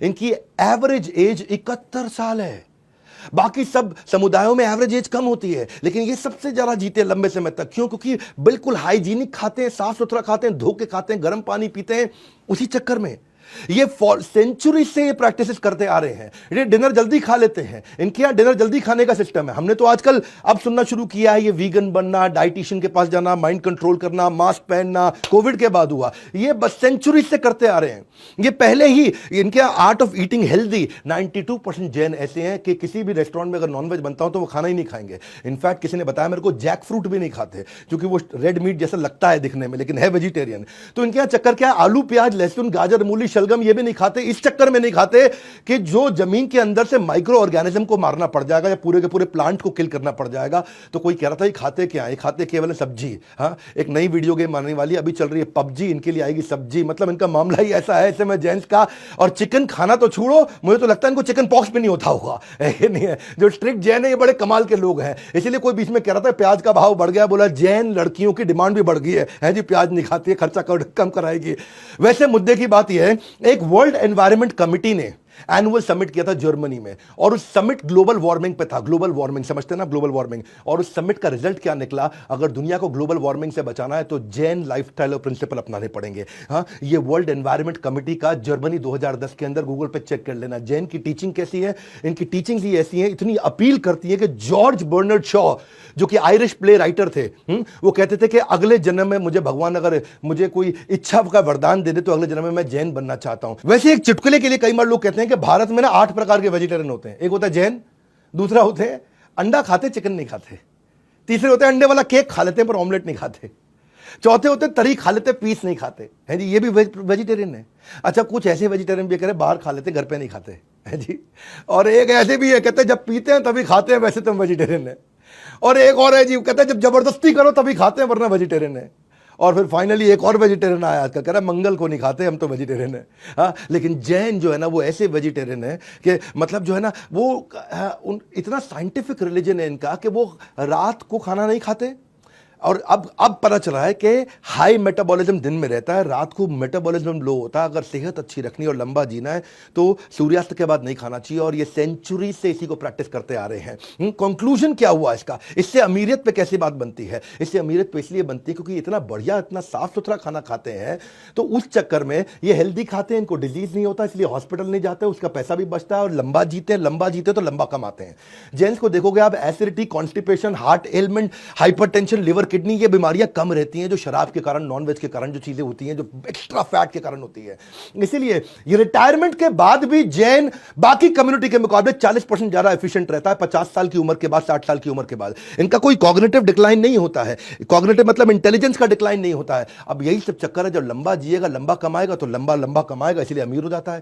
इनकी average age 71 साल है। बाकी सब समुदायों में एवरेज एज कम होती है, लेकिन ये सबसे ज्यादा जीते हैं लंबे समय तक। क्यों? क्योंकि बिल्कुल हाइजीनिक खाते हैं, साफ सुथरा खाते हैं, धो के खाते हैं, गर्म पानी पीते हैं। उसी चक्कर में ये सेंचुरी से ये प्रैक्टिसेस करते आ रहे हैं। ये डिनर जल्दी खा लेते हैं, इनके यहां डिनर जल्दी खाने का सिस्टम है। हमने तो आजकल अब सुनना शुरू किया है ये वीगन बनना, डाइटिशियन के पास जाना, माइंड कंट्रोल करना, मास्क पहनना, कोविड के बाद हुआ। ये बस सेंचुरी से करते आ रहे हैं। ये पहले ही इनके art of eating healthy 92% Jain ऐसे हैं कि किसी भी रेस्टोरेंट में अगर नॉनवेज बनता हो तो वो खाना ही नहीं खाएंगे। इनफैक्ट किसी ने बताया मेरे को जैक फ्रूट भी नहीं खाते, क्योंकि वो रेड मीट जैसा लगता है दिखने में, लेकिन है वेजिटेरियन। तो इनके यहां चक्कर क्या है, आलू प्याज लहसुन गाजर मूली शलगम ये भी नहीं खाते। इस चक्कर में नहीं खाते कि जो जमीन के अंदर से माइक्रो ऑर्गेनिज्म को मारना पड़ जाएगा या पूरे के पूरे प्लांट को किल करना पड़ जाएगा। तो कोई कह रहा था ये खाते क्या है, खाते केवल सब्जी। हाँ, एक नई वीडियो गेम आने वाली अभी चल रही है पबजी, इनके लिए आएगी सब्जी। मतलब इनका मामला ही ऐसा है ऐसे में जेंट्स का। और चिकन खाना तो छोड़ो, मुझे तो लगता है इनको चिकन पॉक्स भी नहीं होता होगा। ये नहीं है, जो स्ट्रिक्ट जैन है ये बड़े कमाल के लोग हैं। इसलिए कोई बीच में कह रहा था प्याज का भाव बढ़ गया, बोला जैन लड़कियों की डिमांड भी बढ़ गई है जी, प्याज नहीं खाती है, खर्चा कम कराएगी। वैसे मुद्दे की बात यह है, एक वर्ल्ड एनवायरनमेंट कमिटी ने एनुअल समिट किया था जर्मनी में, और उस समिट ग्लोबल वार्मिंग पे था। ग्लोबल वार्मिंग समझते हैं ना, ग्लोबल वार्मिंग। और उस समिट का रिजल्ट क्या निकला, अगर दुनिया को ग्लोबल वार्मिंग से बचाना है तो जैन लाइफस्टाइल और प्रिंसिपल अपनाने पड़ेंगे। हाँ, ये वर्ल्ड एनवायरनमेंट कमिटी का जर्मनी 2010 के अंदर गूगल पे चेक कर लेना। जैन की टीचिंग कैसी है, इनकी टीचिंग ही ऐसी है, इतनी अपील करती है कि जॉर्ज बर्नार्ड शॉ जो कि आयरिश प्ले राइटर थे, वो कहते थे कि अगले जन्म में मुझे भगवान अगर मुझे कोई इच्छा का वरदान दे दे तो अगले जन्म में मैं जैन बनना चाहता हूं। वैसे एक चुटकुले के लिए कई बार लोग कहते हैं कि भारत में ना 8 प्रकार के वेजिटेरियन होते हैं। एक होता है जैन, दूसरा होते हैं अंडा खाते चिकन नहीं खाते, तीसरे होते हैं अंडे वाला केक खा लेते हैं पर ऑमलेट नहीं खाते, चौथे होते तरी खा लेते पीस नहीं खाते हैं जी, ये भी वेजिटेरियन है। अच्छा, कुछ ऐसे वेजिटेरियन भी कह रहे बाहर खा लेते घर पे नहीं खाते हैं जी। और एक ऐसे भी है कहते जब पीते हैं तभी खाते हैं, वैसे तो वेजिटेरियन है। और एक और है जी, कहते हैं जब जबरदस्ती करो तभी खाते हैं वरना वेजिटेरियन है। और फिर फाइनली एक और वेजिटेरियन आया आजकल, कह रहा मंगल को नहीं खाते हम तो वेजिटेरियन है। हाँ, लेकिन जैन जो है ना वो ऐसे वेजिटेरियन है कि मतलब जो है ना वो इतना साइंटिफिक रिलीजन है इनका कि वो रात को खाना नहीं खाते। और अब पता चला है कि हाई मेटाबॉलिज्म दिन में रहता है, रात को मेटाबॉलिज्म लो होता है। अगर सेहत अच्छी रखनी और लंबा जीना है तो सूर्यास्त के बाद नहीं खाना चाहिए, और ये सेंचुरी से इसी को प्रैक्टिस करते आ रहे हैं। कंक्लूजन क्या हुआ इसका, इससे अमीरियत पे कैसी बात बनती है? इससे अमीरियत पे इसलिए बनती है क्योंकि इतना बढ़िया इतना साफ सुथरा खाना खाते हैं, तो उस चक्कर में ये हेल्दी खाते हैं, इनको डिजीज नहीं होता, इसलिए हॉस्पिटल नहीं जाते, उसका पैसा भी बचता है और लंबा जीते तो लंबा कमाते हैं। जेंट्स को देखोगे आप, acidity, constipation, heart element, hypertension, liver kidney, ये बीमारियां कम रहती हैं जो शराब के कारण, नॉनवेज के कारण जो चीजें होती हैं, जो एक्स्ट्रा फैट के कारण होती है। इसीलिए ये रिटायरमेंट के बाद भी जैन बाकी कम्युनिटी के मुकाबले 40% ज्यादा एफिशिएंट रहता है 50 साल की उम्र के बाद, 60 साल की उम्र के बाद। इनका कोई कॉग्निटिव डिक्लाइन नहीं होता है, कॉग्निटिव मतलब इंटेलिजेंस का डिक्लाइन नहीं होता है। अब यही सब चक्कर है, जब लंबा जिएगा लंबा कमाएगा तो लंबा कमाएगा, इसलिए अमीर हो जाता है।